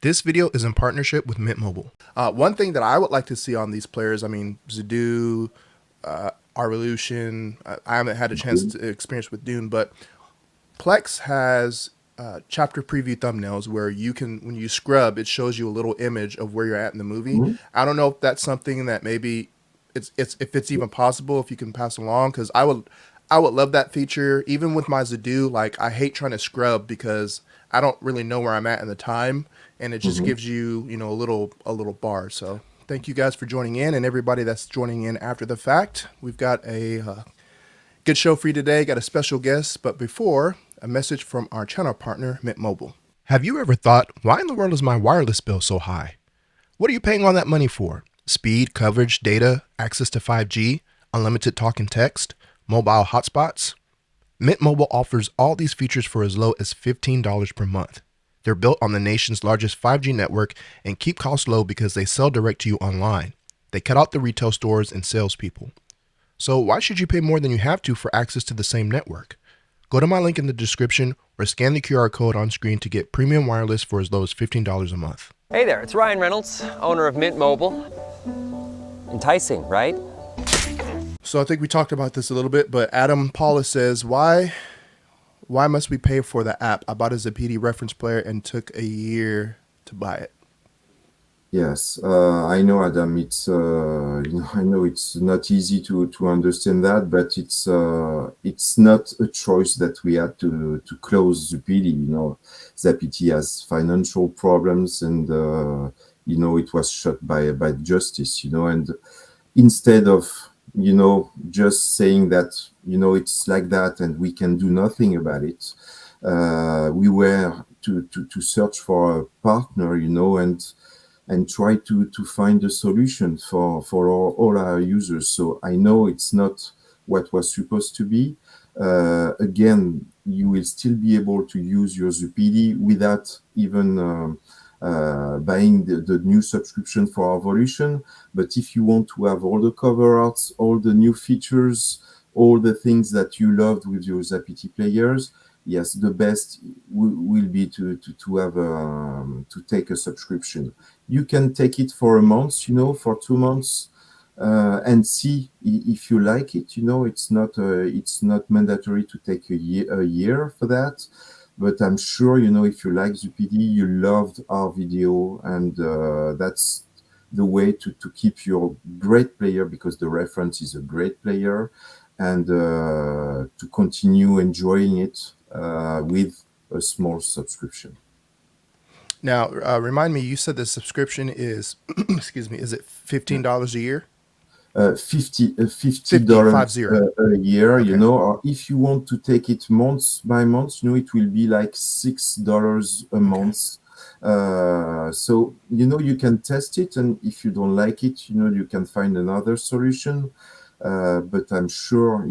This video is in partnership with Mint Mobile. One thing that I would like to see on these players, I mean, Zadoo, Rvolution, I haven't had a chance to experience with Dune, but Plex has chapter preview thumbnails where you can, when you scrub, it shows you a little image of where you're at in the movie. Mhm. I don't know if that's something that maybe it's if it's even possible, if you can pass along, because I would love that feature. Even with my Zadoo, like I hate trying to scrub because I don't really know where I'm at in the time, and it just Mhm. gives you a little bar. So thank you guys for joining in, and everybody that's joining in after the fact. We've got a good show for you today. Got a special guest, but before, a message from our channel partner, Mint Mobile. Have you ever thought, why in the world is my wireless bill so high? What are you paying all that money for? Speed, coverage, data, access to 5G, unlimited talk and text, mobile hotspots? Mint Mobile offers all these features for as low as $15 per month. They're built on the nation's largest 5G network and keep costs low because they sell direct to you online. They cut out the retail stores and salespeople. So why should you pay more than you have to for access to the same network? Go to my link in the description or scan the QR code on screen to get premium wireless for as low as $15 a month. Hey there, it's Ryan Reynolds, owner of Mint Mobile. Enticing, right? So I think we talked about this a little bit, but Adam Paula says, why must we pay for the app? I bought a Zappiti reference player and took a year to buy it. Yes, I know, Adam. I know it's not easy to understand that, but it's not a choice that we had to close Zappiti. Zappiti has financial problems, and it was shut by justice. And instead of just saying that it's like that and we can do nothing about it, we were to search for a partner, and try to find a solution for all our users. So I know it's not what was supposed to be. Again, you will still be able to use your Zappiti without even buying the new subscription for Rvolution. But if you want to have all the cover arts, all the new features, all the things that you loved with your Zappiti players, yes, the best will be to have to take a subscription. You can take it for a month, for 2 months, and see if you like it. It's not mandatory to take a year for that. But I'm sure, if you like Zappiti, you loved our video, and that's the way to keep your great player, because the reference is a great player, and to continue enjoying it with a small subscription. Now, remind me, you said the subscription is, excuse me, is it $15 a year? $50 50. a year, Okay. or if you want to take it month by month, it will be like $6 a month. So, you can test it, and if you don't like it, you can find another solution. But I'm sure,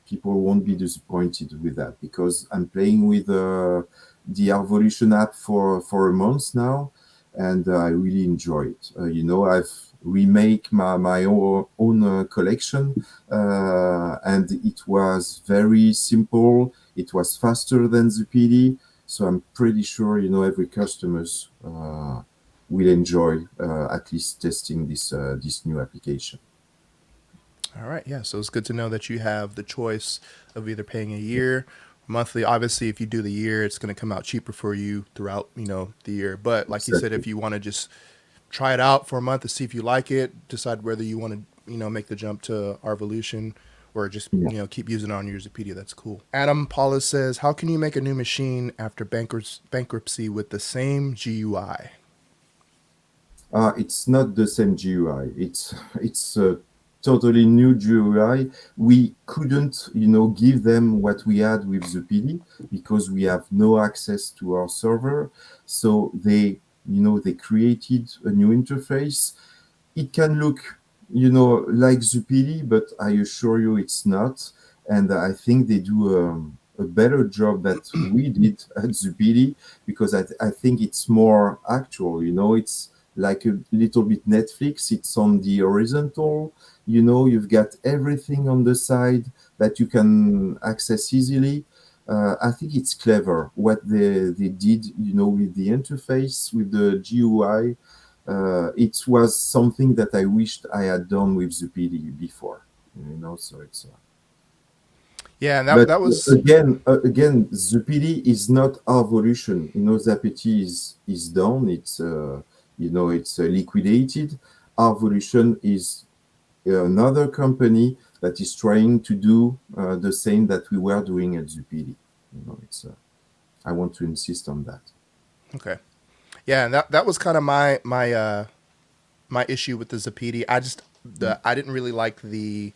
people won't be disappointed with that, because I'm playing with the Rvolution app for a month now, and I really enjoy it. I've remake my own collection, and it was very simple. It was faster than the PD, so I'm pretty sure every customers will enjoy at least testing this new application. All right. Yeah. So it's good to know that you have the choice of either paying a year, monthly. Obviously, if you do the year, it's going to come out cheaper for you throughout, the year. But like you said, Exactly. if you want to just try it out for a month to see if you like it, decide whether you want to, make the jump to Rvolution or just, Yeah. keep using it on your Zappiti. That's cool. Adam Paula says, how can you make a new machine after bankruptcy with the same GUI? It's not the same GUI. It's a totally new GUI. We couldn't, give them what we had with the PD, because we have no access to our server. So they created a new interface. It can look, like Zappiti, but I assure you it's not. And I think they do a better job that we did at Zappiti, because I think it's more actual. It's like a little bit Netflix. It's on the horizontal. You've got everything on the side that you can access easily. I think it's clever what they did, with the interface, with the GUI. It was something that I wished I had done with Zappiti before, so it's. Yeah, and that But that was again, Zappiti is not our Rvolution. Zappiti is done. It's liquidated. Our Rvolution is another company that is trying to do the same that we were doing at Zappiti. It's. I want to insist on that. okay. Yeah, and that was kind of my issue with the Zappiti. I didn't really like the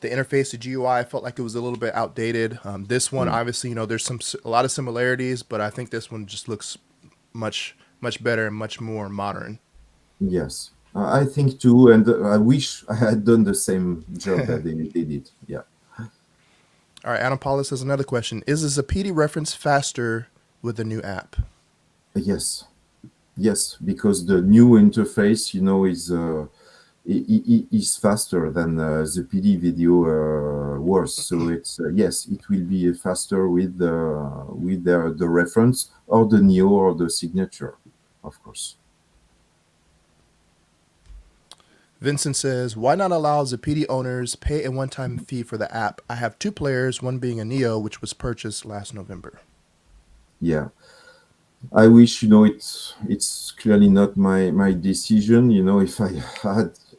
interface, the GUI. I felt like it was a little bit outdated. This one, Mm. obviously, there's a lot of similarities, but I think this one just looks much better and much more modern. Yes, I think too, and I wish I had done the same job that they did. Yeah. All right, Adam Paulus has another question: is the Zappiti reference faster with the new app? Yes. Yes, because the new interface, is faster than the PD video was. So it's yes, it will be faster with the reference or the neo or the signature, of course. Vincent says, why not allow Zappiti owners pay a one-time fee for the app? I have two players, one being a Neo, which was purchased last November. Yeah, I wish it's clearly not my decision. If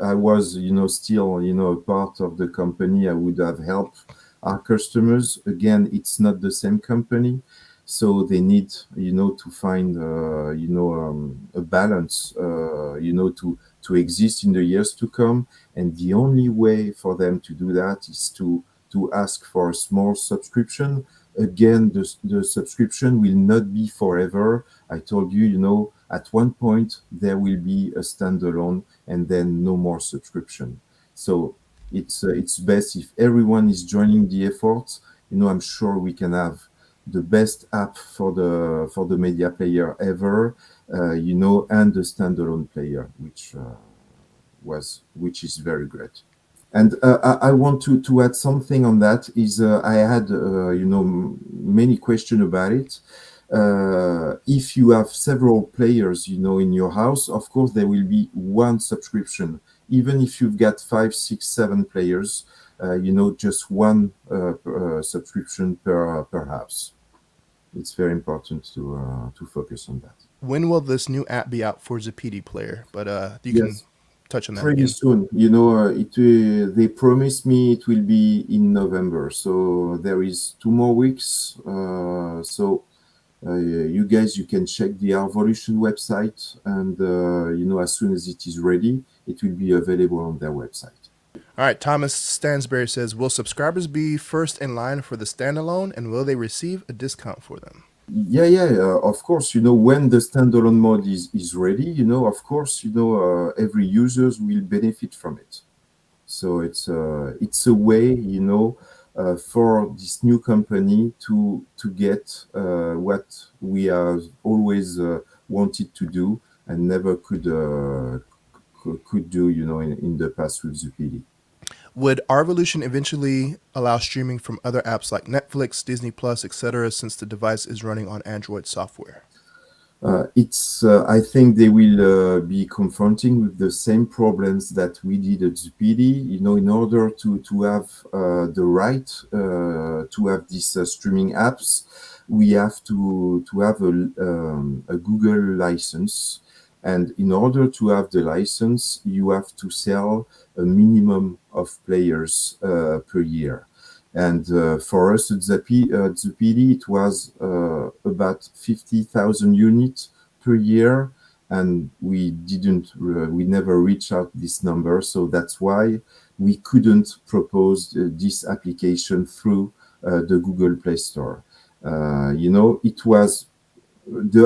I was still a part of the company, I would have helped our customers. Again, it's not the same company, so they need to find a balance to exist in the years to come. And the only way for them to do that is to ask for a small subscription. Again, the subscription will not be forever. I told you, at one point there will be a standalone and then no more subscription. So it's best if everyone is joining the effort. I'm sure we can have the best app for the media player ever, and the standalone player, which is very great. And I want to add something on that. Is I had many questions about it. If you have several players, in your house, of course there will be one subscription. Even if you've got 5, 6, 7 players, just one subscription per house. It's very important to focus on that. When will this new app be out for Zappiti player? But you can Yes. touch on that Pretty again. soon, they promised me it will be in November, so there is 2 more weeks. So you can check the Rvolution website, and as soon as it is ready, it will be available on their website. All right, Thomas Stansberry says, will subscribers be first in line for the standalone, and will they receive a discount for them? Yeah, of course. When the standalone mode is ready, of course, every users will benefit from it. So it's a way, for this new company to get what we have always wanted to do and never could do, in the past with Zappiti. Would Rvolution eventually allow streaming from other apps like Netflix, Disney Plus, etc., since the device is running on Android software? I think they will be confronting with the same problems that we did at Zappiti. In order to have the right to have these streaming apps, we have to have a Google license. And in order to have the license, you have to sell a minimum of players per year. And for us at Zappiti, it was about 50,000 units per year, and we never reached out this number. So that's why we couldn't propose this application through the Google Play Store. The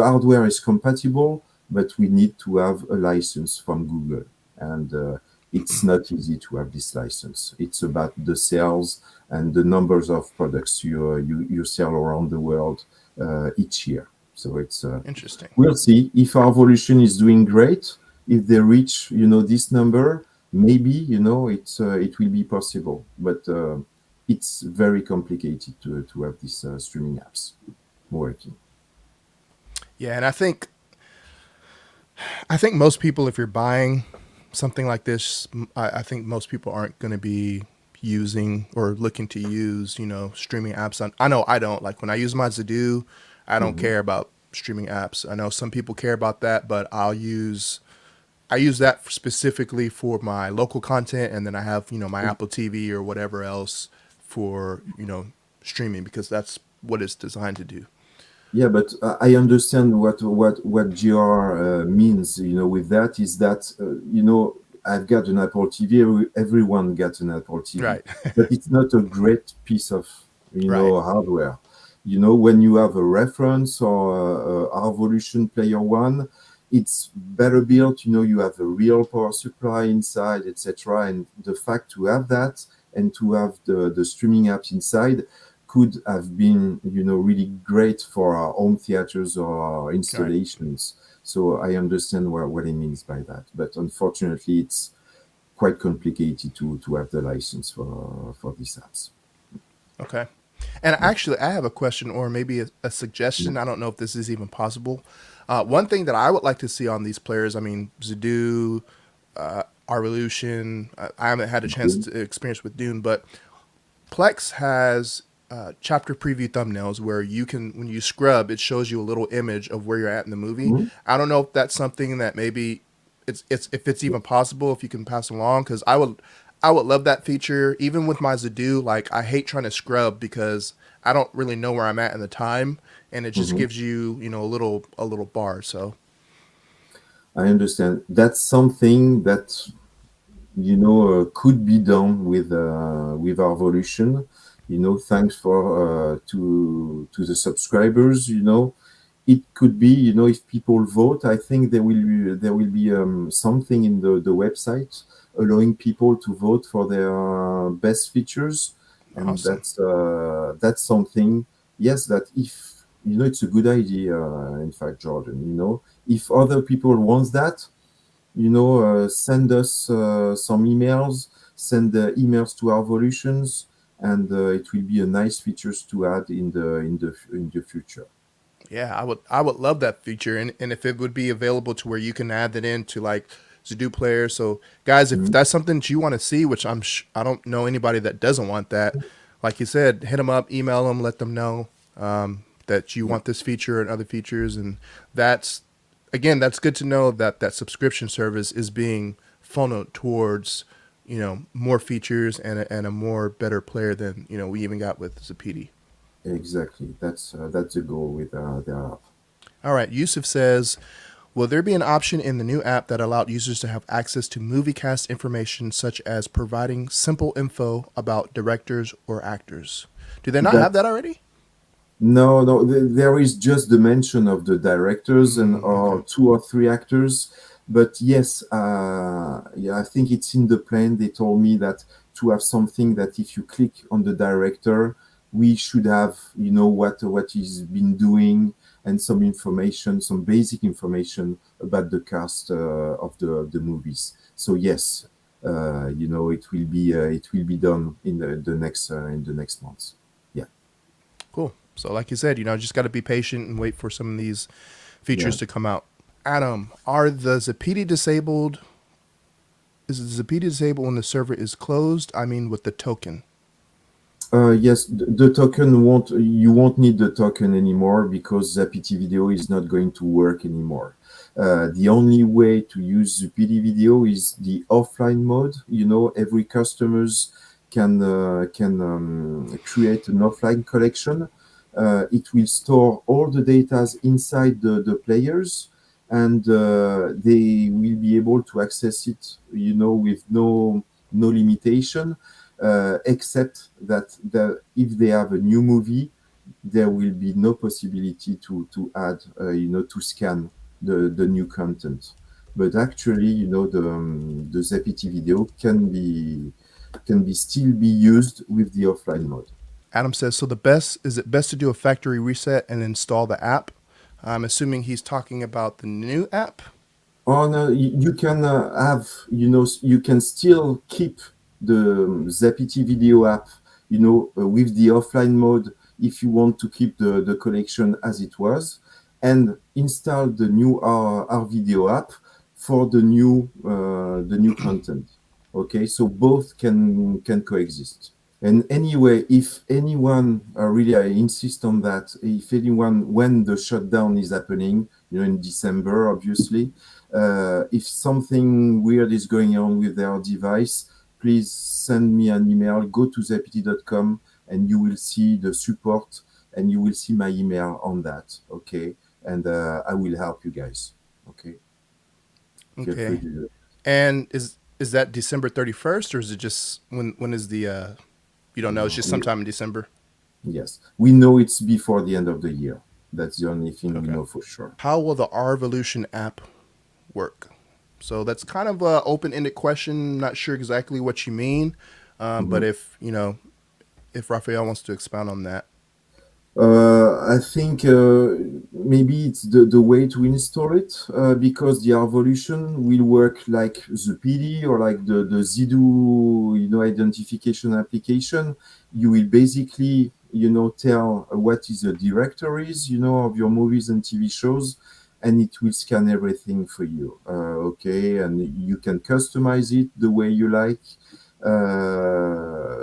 hardware is compatible, but we need to have a license from Google, and it's not easy to have this license. It's about the sales and the numbers of products you sell around the world each year. So it's Interesting. we'll see if our Rvolution is doing great. If they reach this number, maybe it will be possible. But it's very complicated to have these streaming apps working. Yeah, and I think most people, if you're buying something like this, I think most people aren't going to be using or looking to use, streaming apps. I know I don't. Like when I use my Zadoo, I don't Hmm. care about streaming apps. I know some people care about that, but I use that specifically for my local content, and then I have my Apple TV or whatever else for streaming because that's what it's designed to do. Yeah, but I understand what GR means. With that is that I've got an Apple TV. Everyone got an Apple TV, Right. but it's not a great piece of Right. hardware. When you have a reference or a Rvolution Player One, it's better built. You have a real power supply inside, etc. And the fact to have that and to have the streaming apps inside could have been, really great for our home theaters or our Right. installations. So I understand what he means by that. But unfortunately, it's quite complicated to have the license for these apps. Okay. And actually, I have a question or maybe a Yeah. suggestion. I don't know if this is even possible. One thing that I would like to see on these players, I mean, Zadoo, Revolution. I haven't had a chance Okay. to experience with Dune, but Plex has chapter preview thumbnails where you can, when you scrub, it shows you a little image of where you're at in the movie. Mhm. I don't know if that's something that maybe it's if it's even possible if you can pass along because I would love that feature even with my Zadoo. Like I hate trying to scrub because I don't really know where I'm at in the time, and it just Mhm. gives you a little bar. So I understand. That's something that could be done with our Evolution. Thanks for to the subscribers. It could be, if people vote, I think there will be something in the website allowing people to vote for their best features, and awesome. that's something. Yes, that if it's a good idea. In fact, Jordan, if other people wants that, send us some emails, send emails to our Evolutions, and it will be a nice features to add in the future. Yeah, I would love that feature, and if it would be available to where you can add that into like Zadoo player. So guys, if Mhm. that's something that you want to see, which I don't know anybody that doesn't want that. Like you said, hit them up, email them, let them know that you Yeah, want this feature and other features, and that's again that's good to know that that subscription service is being funneled towards more features and a more better player than we even got with Zappiti. exactly. That's the goal with the app. All right, Yusuf says, will there be an option in the new app that allowed users to have access to movie cast information, such as providing simple info about directors or actors? Do they not have That that already? No, no, there is just the mention of the directors and Okay. or two or three actors. But yes, yeah, I think it's in the plan. They told me that to have something that if you click on the director, we should have, what he's been doing and some information, some basic information about the cast of the movies. So yes, it will be done in the next months. Yeah, Cool. So, like you said, just got to be patient and wait for some of these yeah. features to come out. Adam, are the Zappiti disabled? Is the Zappiti disabled when the server is closed? I mean, with the token. Yes, the token you won't need the token anymore because Zappiti Video is not going to work anymore. The only way to use Zappiti Video is the offline mode. Every customers can create an offline collection. It will store all the data inside the players, and they will be able to access it, with no limitation, except that if they have a new movie, there will be no possibility to add, to scan the new content. But actually, the Zappiti video can be still be used with the offline mode. Adam says, so is it best to do a factory reset and install the app? I'm assuming he's talking about the new app. On you can have, you can still keep the Zappiti video app with the offline mode, if you want to keep the collection as it was, and install the new our video app for the new content. Okay, so both can coexist. And anyway, if anyone really, I insist on that, if anyone, when the shutdown is happening, in December, obviously, if something weird is going on with their device, please send me an email. Go to zappiti.com and you will see the support and you will see my email on that. Okay, and I will help you guys. Okay, feel free Okay. to do it. And is that December 31st, or is it just when is the you don't know, it's No, just sometime in December? yes, we know it's before the end of the year. That's the only thing we Okay. know for sure. How will the Rvolution app work? So that's kind of a open-ended question. Not sure exactly what you mean, but Mhm. if Raphael wants to expound on that. I think maybe it's the way to install it because the Rvolution will work like Zappiti or like the Zidu, identification application. You will basically, tell what is the directories, of your movies and TV shows, and it will scan everything for you. Okay, and you can customize it the way you like.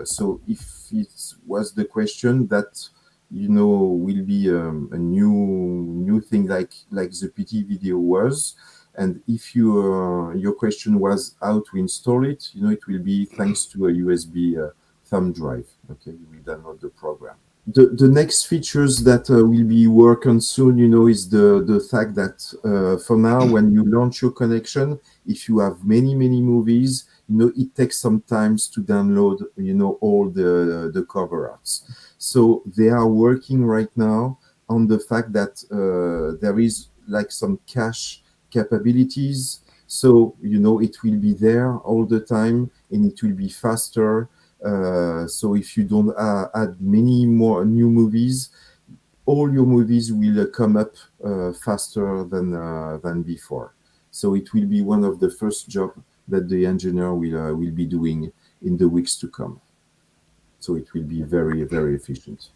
So if it was the question that will be a new thing like the PT video was. And if your question was how to install it, it will be thanks to a USB thumb drive. Okay, you will download the program. The next features that will be work on soon, is the fact that for now, when you launch your connection, if you have many movies, it takes some time to download, all the cover arts. So they are working right now on the fact that there is like some cache capabilities. So, it will be there all the time and it will be faster. So if you don't add many more new movies, all your movies will come up faster than before. So it will be one of the first job that the engineer will be doing in the weeks to come. So it will be very efficient.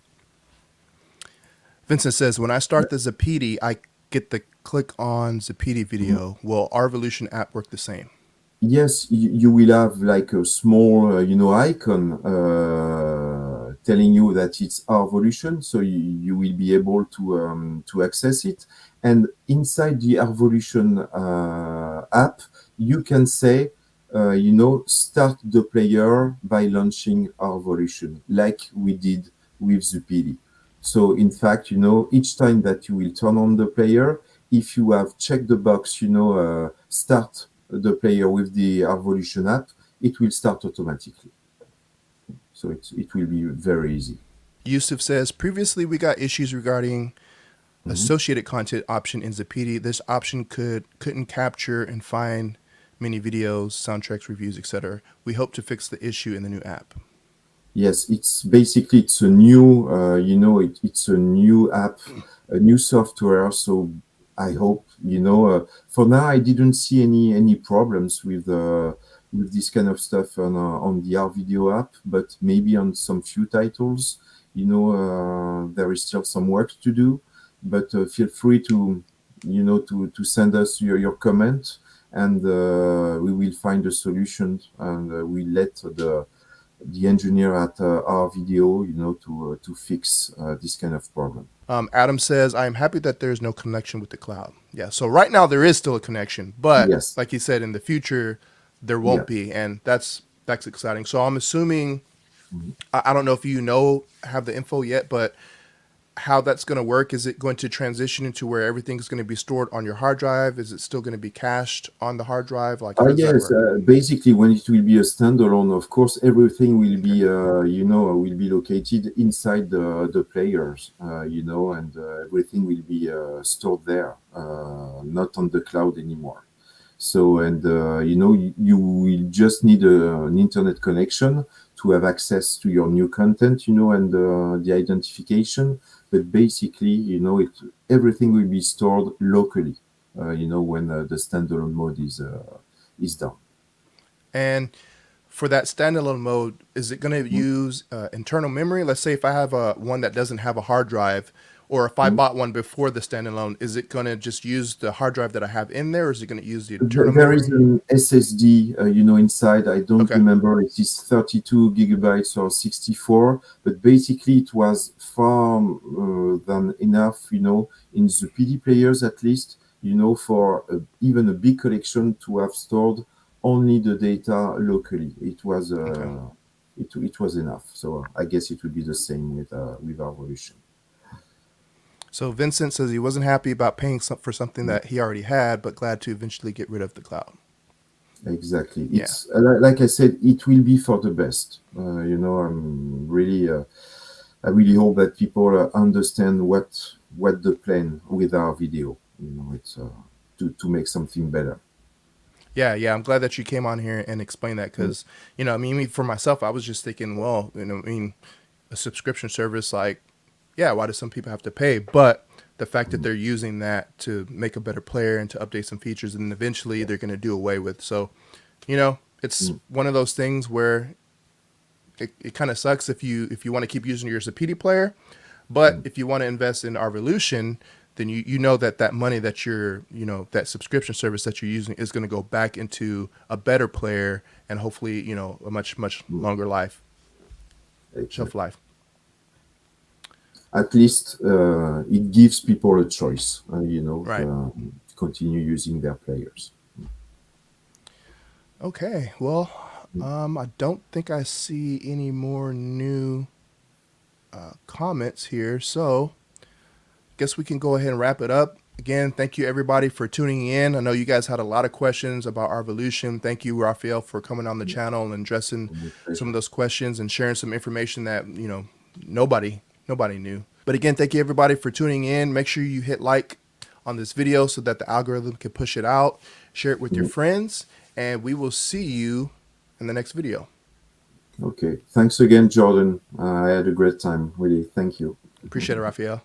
Vincent says, when I start the Zappiti, I get the click on Zappiti video. Will Rvolution app work the same? Yes, you will have like a small, icon telling you that it's Rvolution, so you will be able to access it. And inside the Rvolution app, you can say, start the player by launching Rvolution, like we did with Zappiti. So in fact, each time that you will turn on the player, if you have checked the box, start the player with the Rvolution app, it will start automatically. So it will be very easy. Yusuf says, previously we got issues regarding Mhm. associated content option in Zappiti. This option couldn't capture and find many videos, soundtracks, reviews, etc. We hope to fix the issue in the new app. Yes, it's basically it's a new, it's a new app, a new software. So I hope, for now I didn't see any problems with this kind of stuff on the R video app, but maybe on some few titles, there is still some work to do. But feel free to, to send us your comment, and we will find a solution, and we let the engineer at our video, to fix this kind of problem. Adam says, I am happy that there is no connection with the cloud. Yeah, so right now there is still a connection, but Yes. like he said, in the future there Yeah. won't be, and that's exciting. So I'm assuming, Mhm. I don't know if have the info yet, but how that's going to work? Is it going to transition into where everything's going to be stored on your hard drive? Is it still going to be cached on the hard drive? Like, how does that Yes, work? basically when it will be a standalone, of course, everything will Okay. be, will be located inside the players, and everything will be stored there, not on the cloud anymore. So, and you will just need an internet connection to have access to your new content, and the identification. But basically, everything will be stored locally, when the standalone mode is done. And for that standalone mode, is it going to use internal memory? Let's say if I have one that doesn't have a hard drive, or if I bought one before the standalone, is it going to just use the hard drive that I have in there, or is it going to use the internal There is memory? an SSD, inside. I don't Okay. remember if it's 32 gigabytes or 64, but basically it was far than enough, in the PD players at least, for even a big collection to have stored only the data locally. It was Okay. it was enough. So I guess it will be the same with our Rvolution. So Vincent says he wasn't happy about paying for something that he already had, but glad to eventually get rid of the cloud. Exactly. Yeah. It's like I said, it will be for the best. I'm really, I really hope that people understand what the plan with our video. It's to make something better. Yeah, yeah. I'm glad that you came on here and explained that because, I mean, for myself, I was just thinking, well, I mean, a subscription service, like, yeah, why do some people have to pay? But the fact that they're using that to make a better player and to update some features, and eventually they're going to do away with. So, it's one of those things where it kind of sucks if you want to keep using your Zappiti player, but if you want to invest in our Rvolution, then you know that money that you're, that subscription service that you're using is going to go back into a better player and hopefully, a much longer life, shelf life. At least it gives people a choice, Right. to continue using their players. Okay. Well, I don't think I see any more new comments here, so guess we can go ahead and wrap it up. Again, thank you everybody for tuning in. I know you guys had a lot of questions about our Rvolution. Thank you, Raphael, for coming on the channel and addressing some of those questions and sharing some information that, nobody knew. But again, thank you everybody for tuning in. Make sure you hit like on this video so that the algorithm can push it out. Share it with your friends, and we will see you in the next video. Okay. Thanks again, Jordan. I had a great time. Really. Thank you. Appreciate it, Raphael.